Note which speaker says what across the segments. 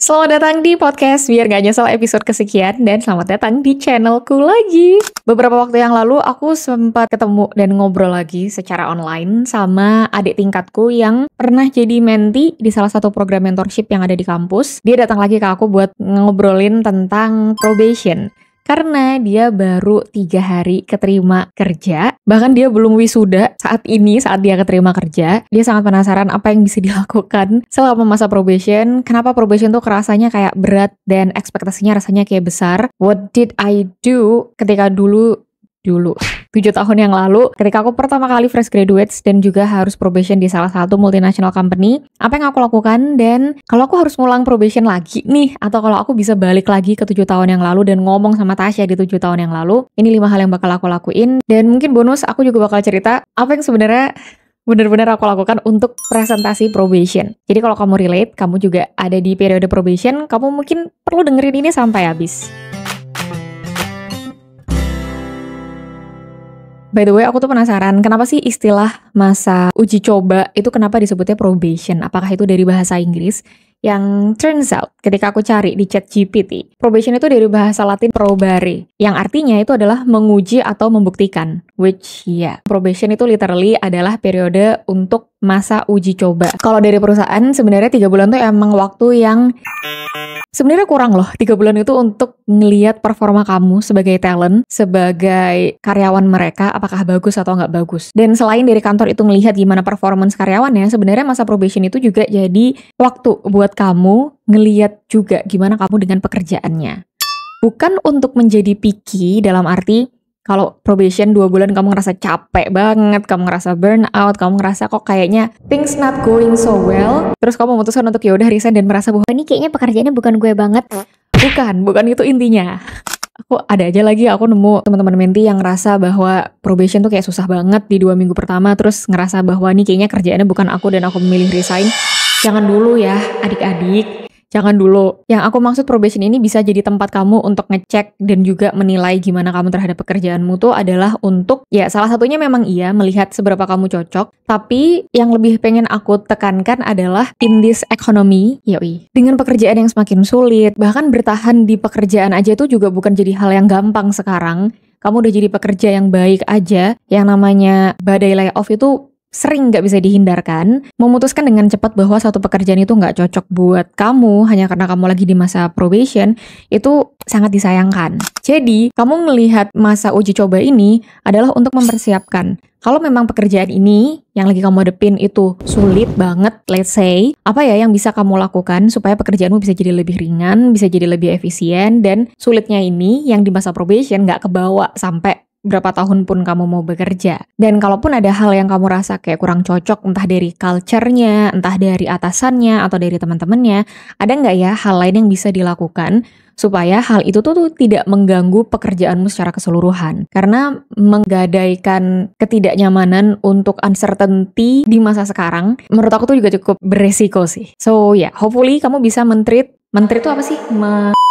Speaker 1: Selamat datang di podcast Biar Gak Nyesel episode kesekian dan selamat datang di channelku lagi. Beberapa waktu yang lalu aku sempat ketemu dan ngobrol lagi secara online sama adik tingkatku yang pernah jadi mentee di salah satu program mentorship yang ada di kampus. Dia datang lagi ke aku buat ngobrolin tentang probation. Karena dia baru 3 hari keterima kerja, bahkan dia belum wisuda saat dia keterima kerja. Dia sangat penasaran apa yang bisa dilakukan selama masa probation. Kenapa probation tuh kerasanya kayak berat dan ekspektasinya rasanya kayak besar. What did I do ketika dulu 7 tahun yang lalu ketika aku pertama kali fresh graduates dan juga harus probation di salah satu multinational company. Apa yang aku lakukan, dan kalau aku harus ngulang probation lagi nih, atau kalau aku bisa balik lagi ke 7 tahun yang lalu dan ngomong sama Tasya di 7 tahun yang lalu, ini 5 hal yang bakal aku lakuin. Dan mungkin bonus aku juga bakal cerita apa yang sebenarnya benar-benar aku lakukan untuk presentasi probation. Jadi kalau kamu relate, kamu juga ada di periode probation, kamu mungkin perlu dengerin ini sampai habis. By the way, aku tuh penasaran, kenapa sih istilah masa uji coba itu kenapa disebutnya probation? Apakah itu dari bahasa Inggris? Yang turns out, ketika aku cari di ChatGPT, probation itu dari bahasa Latin probare, yang artinya itu adalah menguji atau membuktikan. Which, probation itu literally adalah periode untuk masa uji coba. Kalau dari perusahaan, sebenarnya 3 bulan tuh emang waktu yang sebenarnya kurang loh. 3 bulan itu untuk ngelihat performa kamu sebagai talent, sebagai karyawan mereka, apakah bagus atau nggak bagus. Dan selain dari kantor itu ngelihat gimana performance karyawannya, sebenarnya masa probation itu juga jadi waktu buat kamu ngelihat juga gimana kamu dengan pekerjaannya. Bukan untuk menjadi picky dalam arti, kalau probation 2 bulan kamu ngerasa capek banget, kamu ngerasa burn out, kamu ngerasa kok kayaknya things not going so well, terus kamu memutuskan untuk yaudah resign dan merasa bahwa ini kayaknya pekerjaannya bukan gue banget. Bukan itu intinya. Aku ada aja lagi, aku nemu teman-teman mentee yang ngerasa bahwa probation tuh kayak susah banget di 2 minggu pertama, terus ngerasa bahwa ini kayaknya kerjaannya bukan aku dan aku memilih resign. Jangan dulu ya adik-adik. Jangan dulu. Yang aku maksud probation ini bisa jadi tempat kamu untuk ngecek dan juga menilai gimana kamu terhadap pekerjaanmu tuh adalah untuk, salah satunya memang melihat seberapa kamu cocok. Tapi yang lebih pengen aku tekankan adalah in this economy, dengan pekerjaan yang semakin sulit, bahkan bertahan di pekerjaan aja itu juga bukan jadi hal yang gampang sekarang. Kamu udah jadi pekerja yang baik aja, yang namanya badai layoff itu sering nggak bisa dihindarkan. Memutuskan dengan cepat bahwa suatu pekerjaan itu nggak cocok buat kamu hanya karena kamu lagi di masa probation, itu sangat disayangkan. Jadi, kamu melihat masa uji coba ini adalah untuk mempersiapkan. Kalau memang pekerjaan ini yang lagi kamu hadepin itu sulit banget, let's say, apa ya yang bisa kamu lakukan supaya pekerjaanmu bisa jadi lebih ringan, bisa jadi lebih efisien, dan sulitnya ini yang di masa probation nggak kebawa sampai berapa tahun pun kamu mau bekerja. Dan kalaupun ada hal yang kamu rasa kayak kurang cocok, entah dari culture-nya, entah dari atasannya, atau dari teman-temannya, ada nggak ya hal lain yang bisa dilakukan supaya hal itu tuh tidak mengganggu pekerjaanmu secara keseluruhan. Karena menggadaikan ketidaknyamanan untuk uncertainty di masa sekarang, menurut aku tuh juga cukup beresiko sih. So hopefully kamu bisa mentreat itu apa sih?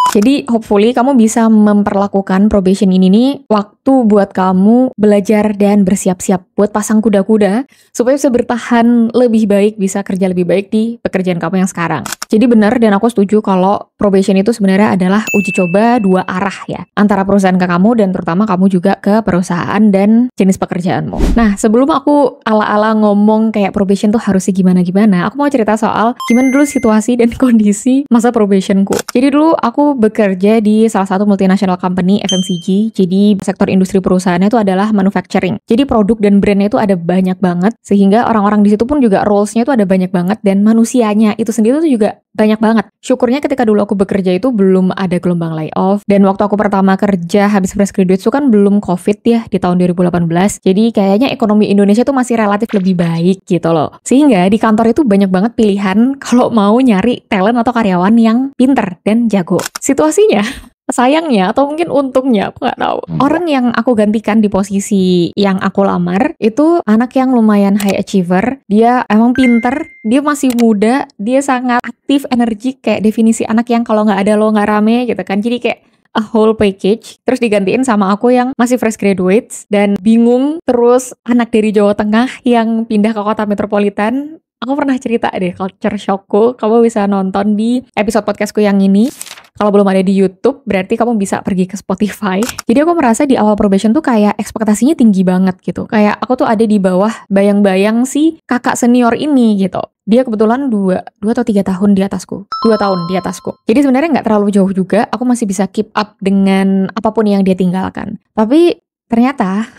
Speaker 1: Jadi hopefully kamu bisa memperlakukan probation ini nih waktu buat kamu belajar dan bersiap-siap buat pasang kuda-kuda supaya bisa bertahan lebih baik, bisa kerja lebih baik di pekerjaan kamu yang sekarang. Jadi benar, dan aku setuju kalau probation itu sebenarnya adalah uji coba 2 arah ya, antara perusahaan ke kamu dan terutama kamu juga ke perusahaan dan jenis pekerjaanmu. Nah, sebelum aku ala-ala ngomong kayak probation tuh harusnya gimana-gimana, aku mau cerita soal gimana dulu situasi dan kondisi masa probationku. Jadi dulu aku bekerja di salah satu multinational company FMCG. Jadi sektor industri perusahaannya itu adalah manufacturing. Jadi produk dan brandnya itu ada banyak banget, sehingga orang-orang di situ pun juga roles-nya itu ada banyak banget, dan manusianya itu sendiri tuh juga banyak banget. Syukurnya ketika dulu aku bekerja itu belum ada gelombang layoff, dan waktu aku pertama kerja habis fresh graduate itu kan belum COVID ya di tahun 2018. Jadi kayaknya ekonomi Indonesia tuh masih relatif lebih baik gitu loh. Sehingga di kantor itu banyak banget pilihan kalau mau nyari talent atau karyawan yang pinter dan jago. Situasinya, sayangnya atau mungkin untungnya, aku nggak tahu, orang yang aku gantikan di posisi yang aku lamar itu anak yang lumayan high achiever. Dia emang pinter, dia masih muda, dia sangat aktif, energik, kayak definisi anak yang kalau nggak ada lo nggak rame gitu kan. Jadi kayak a whole package. Terus digantiin sama aku yang masih fresh graduates dan bingung, terus anak dari Jawa Tengah yang pindah ke kota metropolitan. Aku pernah cerita deh culture shockku, kamu bisa nonton di episode podcastku yang ini. Kalau belum ada di YouTube, berarti kamu bisa pergi ke Spotify. Jadi aku merasa di awal probation tuh kayak ekspektasinya tinggi banget gitu. Kayak aku tuh ada di bawah bayang-bayang si kakak senior ini gitu. Dia kebetulan 2 atau 3 tahun di atasku. 2 tahun di atasku. Jadi sebenarnya nggak terlalu jauh juga, aku masih bisa keep up dengan apapun yang dia tinggalkan. Tapi ternyata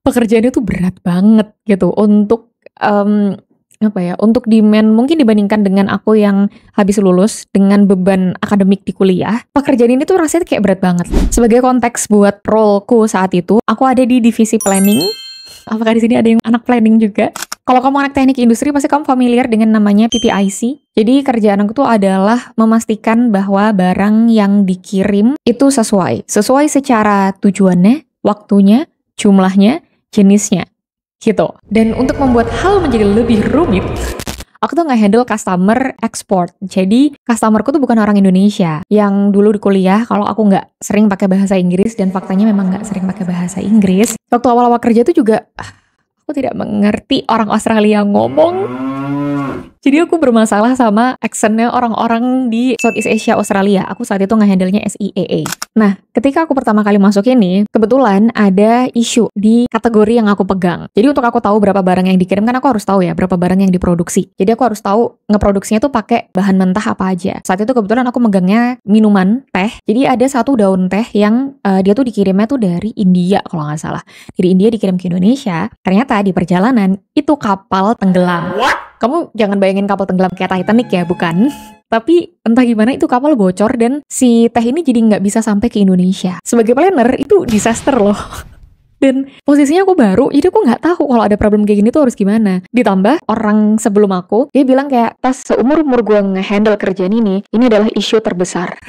Speaker 1: pekerjaannya tuh berat banget gitu untuk untuk demand mungkin dibandingkan dengan aku yang habis lulus dengan beban akademik di kuliah, pekerjaan ini tuh rasanya kayak berat banget. Sebagai konteks buat roleku saat itu, aku ada di divisi planning. Apakah di sini ada yang anak planning juga? Kalau kamu anak teknik industri pasti kamu familiar dengan namanya PPIC. Jadi kerjaan aku tuh adalah memastikan bahwa barang yang dikirim itu sesuai secara tujuannya, waktunya, jumlahnya, jenisnya. Gitu. Dan untuk membuat hal menjadi lebih rumit, aku tuh nge-handle customer export. Jadi customerku tuh bukan orang Indonesia. Yang dulu di kuliah, kalau aku nggak sering pakai bahasa Inggris, dan faktanya memang nggak sering pakai bahasa Inggris, waktu awal-awal kerja tuh juga aku tidak mengerti orang Australia ngomong. Jadi aku bermasalah sama accentnya orang-orang di Southeast Asia Australia. Aku saat itu nge-handle-nya SIAA. Nah, ketika aku pertama kali masuk ini, kebetulan ada isu di kategori yang aku pegang. Jadi untuk aku tahu berapa barang yang dikirim, kan aku harus tahu ya berapa barang yang diproduksi. Jadi aku harus tahu ngeproduksinya tuh pakai bahan mentah apa aja. Saat itu kebetulan aku megangnya minuman, teh. Jadi ada satu daun teh yang dia tuh dikirimnya tuh dari India kalau nggak salah. Dari India dikirim ke Indonesia. Ternyata di perjalanan itu kapal tenggelam. Kamu jangan bayangin kapal tenggelam kayak Titanic ya, bukan? Tapi entah gimana itu kapal bocor dan si teh ini jadi nggak bisa sampai ke Indonesia. Sebagai planner itu disaster loh. Dan posisinya aku baru, jadi aku nggak tahu kalau ada problem kayak gini tuh harus gimana. Ditambah orang sebelum aku, dia bilang kayak, "Tas, seumur-umur gue nge-handle kerjaan ini adalah isu terbesar."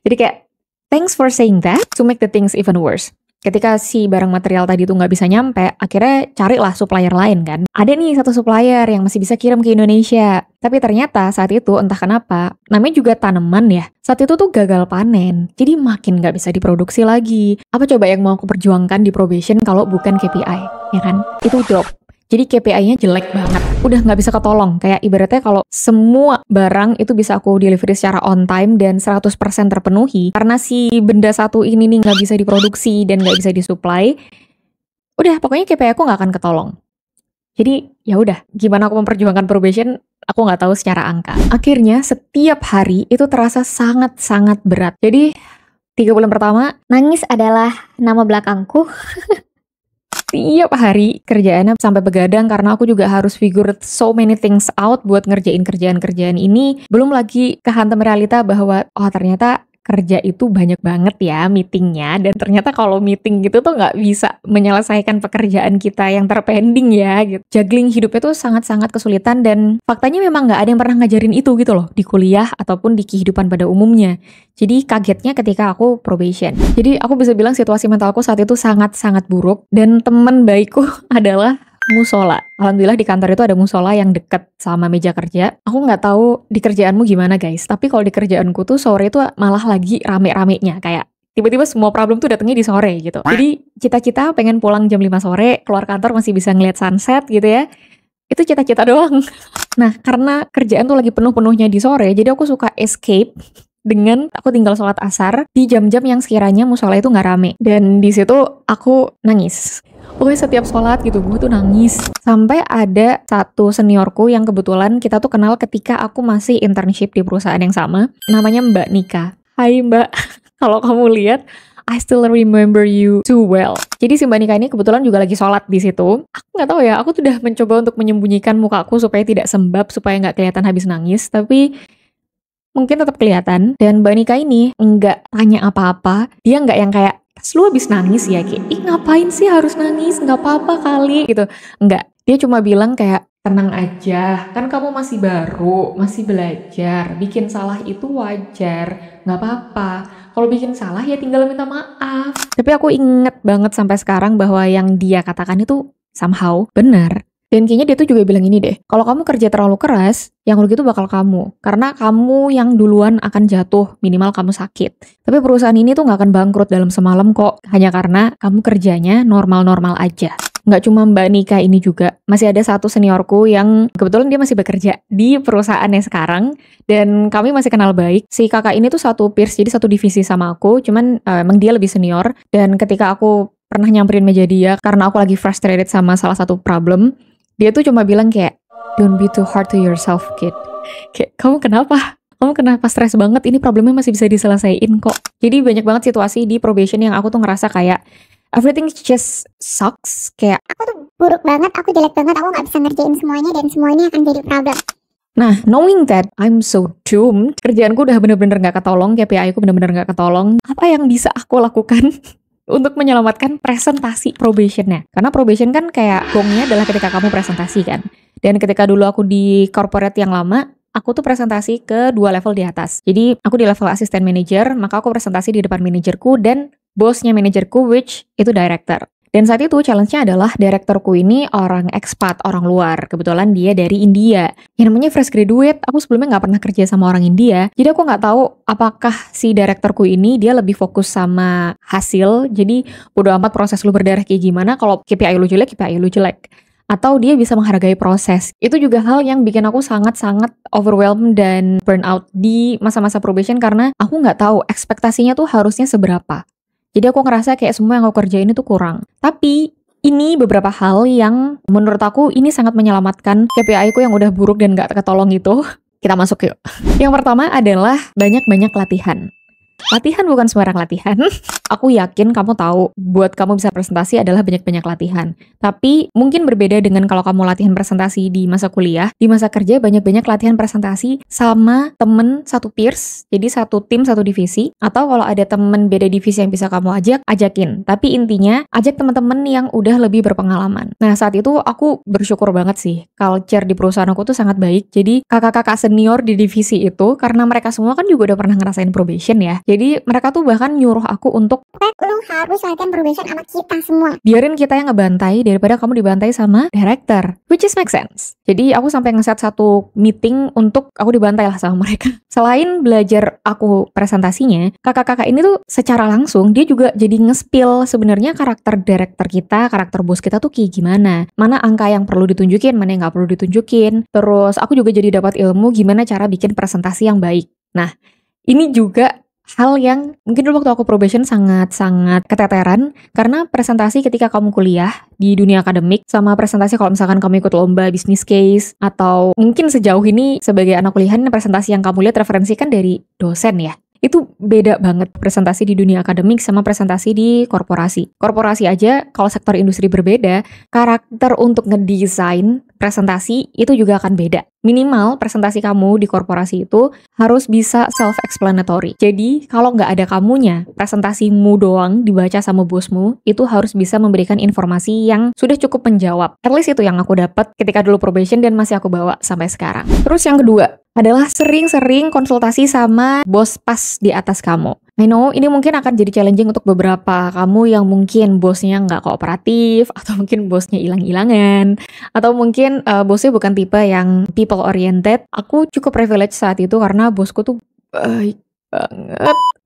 Speaker 1: Jadi kayak, thanks for saying that to make the things even worse. Ketika si barang material tadi tuh nggak bisa nyampe, akhirnya carilah supplier lain kan. Ada nih satu supplier yang masih bisa kirim ke Indonesia. Tapi ternyata saat itu entah kenapa, namanya juga tanaman ya. Saat itu tuh gagal panen, jadi makin nggak bisa diproduksi lagi. Apa coba yang mau aku perjuangkan di probation kalau bukan KPI, ya kan? Itu job. Jadi KPI-nya jelek banget. Udah nggak bisa ketolong. Kayak ibaratnya kalau semua barang itu bisa aku delivery secara on time dan 100% terpenuhi. Karena si benda satu ini nih nggak bisa diproduksi dan nggak bisa disuplai. Udah, pokoknya KPI aku nggak akan ketolong. Jadi ya udah, gimana aku memperjuangkan probation, aku nggak tahu secara angka. Akhirnya setiap hari itu terasa sangat-sangat berat. Jadi 3 bulan pertama, nangis adalah nama belakangku. Tiap hari kerjaannya sampai begadang karena aku juga harus figure so many things out buat ngerjain kerjaan-kerjaan ini. Belum lagi kehantam realita bahwa ternyata kerja itu banyak banget ya meetingnya, dan ternyata kalau meeting gitu tuh nggak bisa menyelesaikan pekerjaan kita yang terpending ya gitu. Juggling hidupnya tuh sangat-sangat kesulitan dan faktanya memang nggak ada yang pernah ngajarin itu gitu loh di kuliah ataupun di kehidupan pada umumnya. Jadi kagetnya ketika aku probation. Jadi aku bisa bilang situasi mentalku saat itu sangat-sangat buruk dan teman baikku adalah musola. Alhamdulillah di kantor itu ada musola yang deket sama meja kerja. Aku nggak tahu di kerjaanmu gimana guys, tapi kalau di kerjaanku tuh sore itu malah lagi rame-ramenya. Kayak tiba-tiba semua problem tuh datangnya di sore gitu. Jadi cita-cita pengen pulang jam 5 sore, keluar kantor masih bisa ngeliat sunset gitu ya. Itu cita-cita doang. Nah karena kerjaan tuh lagi penuh-penuhnya di sore, jadi aku suka escape dengan aku tinggal sholat asar di jam-jam yang sekiranya musola itu nggak rame. Dan di situ aku nangis. Pokoknya setiap sholat gitu, gue tuh nangis. Sampai ada satu seniorku yang kebetulan kita tuh kenal ketika aku masih internship di perusahaan yang sama. Namanya Mbak Nika. Hai Mbak, kalau kamu lihat, I still remember you too well. Jadi si Mbak Nika ini kebetulan juga lagi sholat di situ. Aku nggak tahu ya, aku tuh udah mencoba untuk menyembunyikan mukaku supaya tidak sembab, supaya nggak kelihatan habis nangis. Tapi mungkin tetap kelihatan. Dan Mbak Nika ini nggak tanya apa-apa. Dia nggak yang kayak, lu habis nangis ya, kayak, ih ngapain sih harus nangis, nggak apa-apa kali, gitu. Enggak, dia cuma bilang kayak, tenang aja, kan kamu masih baru, masih belajar, bikin salah itu wajar, nggak apa-apa. Kalau bikin salah ya tinggal minta maaf. Tapi aku inget banget sampai sekarang bahwa yang dia katakan itu somehow benar. Dan kayaknya dia tuh juga bilang ini deh, kalau kamu kerja terlalu keras, yang rugi tuh bakal kamu. Karena kamu yang duluan akan jatuh, minimal kamu sakit. Tapi perusahaan ini tuh gak akan bangkrut dalam semalam kok, hanya karena kamu kerjanya normal-normal aja. nggak cuma Mbak Nika ini juga, masih ada satu seniorku yang kebetulan dia masih bekerja di perusahaannya sekarang, dan kami masih kenal baik. Si kakak ini tuh satu peers, jadi satu divisi sama aku, cuman emang dia lebih senior, dan ketika aku pernah nyamperin meja dia karena aku lagi frustrated sama salah satu problem, dia tuh cuma bilang kayak, "Don't be too hard to yourself, kid." Kayak, kamu kenapa? Kamu kenapa stres banget? Ini problemnya masih bisa diselesaikan kok. Jadi banyak banget situasi di probation yang aku tuh ngerasa kayak everything just sucks. Kayak
Speaker 2: aku tuh buruk banget, aku jelek banget, aku gak bisa ngerjain semuanya dan semua ini akan jadi problem.
Speaker 1: Nah, knowing that I'm so doomed, kerjaanku udah bener-bener gak ketolong, KPI aku bener-bener gak ketolong, apa yang bisa aku lakukan untuk menyelamatkan presentasi probationnya? Karena probation kan kayak gongnya adalah ketika kamu presentasi kan. Dan ketika dulu aku di corporate yang lama, aku tuh presentasi ke 2 level di atas. Jadi aku di level assistant manager, maka aku presentasi di depan manajerku dan bosnya manajerku, which itu director. Dan saat itu challenge-nya adalah direkturku ini orang expat, orang luar. Kebetulan dia dari India. Yang namanya fresh graduate, aku sebelumnya nggak pernah kerja sama orang India. Jadi aku nggak tahu apakah si direkturku ini dia lebih fokus sama hasil. Jadi bodo amat proses lu berdarah kayak gimana, kalau KPI lu jelek, KPI lu jelek. Atau dia bisa menghargai proses. Itu juga hal yang bikin aku sangat-sangat overwhelmed dan burnout di masa-masa probation karena aku nggak tahu ekspektasinya tuh harusnya seberapa. Jadi aku ngerasa kayak semua yang aku kerjain itu kurang. Tapi ini beberapa hal yang menurut aku ini sangat menyelamatkan KPI ku yang udah buruk dan gak ketolong itu. Kita masuk yuk. Yang pertama adalah banyak-banyak latihan. Latihan bukan sembarang latihan. Aku yakin kamu tahu, buat kamu bisa presentasi adalah banyak-banyak latihan. Tapi mungkin berbeda dengan kalau kamu latihan presentasi di masa kuliah, di masa kerja banyak-banyak latihan presentasi sama temen satu peers, jadi satu tim, satu divisi. Atau kalau ada temen beda divisi yang bisa kamu ajak, ajakin. Tapi intinya, ajak teman-teman yang udah lebih berpengalaman. Nah, saat itu aku bersyukur banget sih. Culture di perusahaan aku tuh sangat baik. Jadi kakak-kakak senior di divisi itu, karena mereka semua kan juga udah pernah ngerasain probation ya. Jadi mereka tuh bahkan nyuruh aku untuk
Speaker 2: lo harus latihan probation sama kita semua.
Speaker 1: Biarin kita yang ngebantai daripada kamu dibantai sama director. Which is make sense. Jadi aku sampai ngeset satu meeting untuk aku dibantai lah sama mereka. Selain belajar aku presentasinya, kakak-kakak ini tuh secara langsung dia juga jadi nge-spill sebenarnya karakter director kita, karakter bos kita tuh kayak gimana. Mana angka yang perlu ditunjukin, mana yang gak perlu ditunjukin. Terus aku juga jadi dapat ilmu gimana cara bikin presentasi yang baik. Nah, ini juga hal yang mungkin dulu waktu aku probation sangat-sangat keteteran karena presentasi ketika kamu kuliah di dunia akademik sama presentasi kalau misalkan kamu ikut lomba business case atau mungkin sejauh ini sebagai anak kuliahan presentasi yang kamu lihat referensi kan dari dosen ya. Itu beda banget presentasi di dunia akademik sama presentasi di korporasi. Korporasi aja kalau sektor industri berbeda, karakter untuk ngedesain presentasi itu juga akan beda. Minimal presentasi kamu di korporasi itu harus bisa self-explanatory. Jadi kalau nggak ada kamunya, presentasimu doang dibaca sama bosmu, itu harus bisa memberikan informasi yang sudah cukup menjawab. At least itu yang aku dapat ketika dulu probation dan masih aku bawa sampai sekarang. Terus yang kedua adalah sering-sering konsultasi sama bos pas di atas kamu. I know ini mungkin akan jadi challenging untuk beberapa kamu yang mungkin bosnya nggak kooperatif, atau mungkin bosnya hilang-hilangan, atau mungkin bosnya bukan tipe yang people oriented. Aku cukup privilege saat itu karena bosku tuh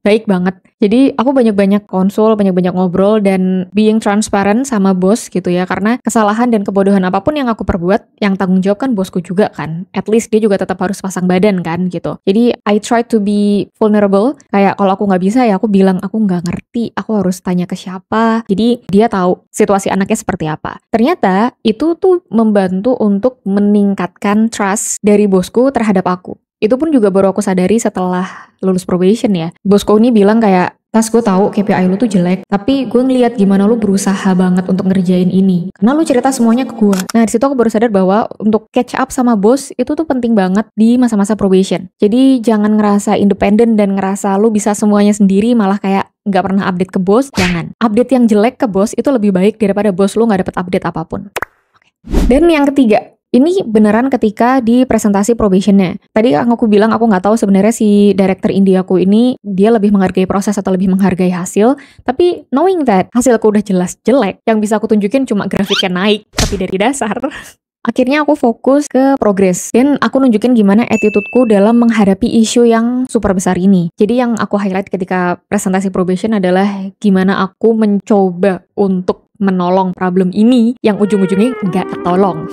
Speaker 1: baik banget. Jadi aku banyak-banyak konsul, banyak-banyak ngobrol dan being transparent sama bos gitu ya. Karena kesalahan dan kebodohan apapun yang aku perbuat, yang tanggung jawab kan bosku juga kan. At least dia juga tetap harus pasang badan kan gitu. Jadi I try to be vulnerable. Kayak kalau aku nggak bisa ya aku bilang aku nggak ngerti, aku harus tanya ke siapa. Jadi dia tahu situasi anaknya seperti apa. Ternyata itu tuh membantu untuk meningkatkan trust dari bosku terhadap aku. Itu pun juga baru aku sadari setelah lulus probation ya. Bosku ini bilang kayak, Tas, gue tahu KPI lu tuh jelek, tapi gue ngeliat gimana lu berusaha banget untuk ngerjain ini. Karena lu cerita semuanya ke gue. Nah, di situ aku baru sadar bahwa untuk catch up sama bos itu tuh penting banget di masa-masa probation. Jadi jangan ngerasa independen dan ngerasa lu bisa semuanya sendiri, malah kayak nggak pernah update ke bos. Jangan. Update yang jelek ke bos itu lebih baik daripada bos lu nggak dapet update apapun. Dan yang ketiga, ini beneran ketika di presentasi probationnya. Tadi aku bilang aku nggak tahu sebenarnya si director Indiaku ini dia lebih menghargai proses atau lebih menghargai hasil. Tapi knowing that hasilku udah jelas jelek, yang bisa aku tunjukin cuma grafiknya naik, tapi dari dasar. Akhirnya aku fokus ke progress dan aku nunjukin gimana attitudeku dalam menghadapi isu yang super besar ini. Jadi yang aku highlight ketika presentasi probation adalah gimana aku mencoba untuk menolong problem ini yang ujung-ujungnya nggak ketolong.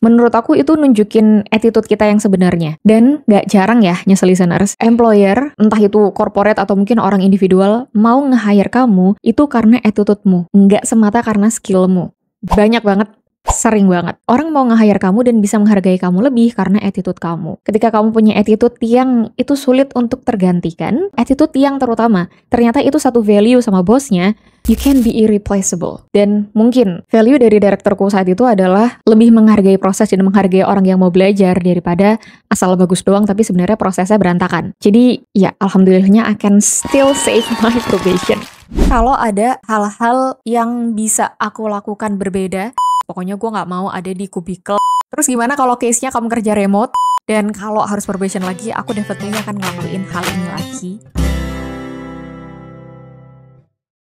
Speaker 1: Menurut aku itu nunjukin attitude kita yang sebenarnya. Dan gak jarang ya, nyesel listeners, employer, entah itu corporate atau mungkin orang individual, mau nge-hire kamu itu karena attitude-mu, nggak semata karena skill-mu. Banyak banget, sering banget. Orang mau nge-hire kamu dan bisa menghargai kamu lebih karena attitude kamu. Ketika kamu punya attitude yang itu sulit untuk tergantikan, attitude yang terutama, ternyata itu satu value sama bosnya, you can be irreplaceable. Dan mungkin value dari direkturku saat itu adalah lebih menghargai proses dan menghargai orang yang mau belajar daripada asal bagus doang tapi sebenarnya prosesnya berantakan. Jadi ya alhamdulillahnya I can still save my probation. Kalau ada hal-hal yang bisa aku lakukan berbeda, pokoknya gue gak mau ada di kubikel. Terus gimana kalau case-nya kamu kerja remote? Dan kalau harus probation lagi, aku definitely akan ngelakuin hal ini lagi.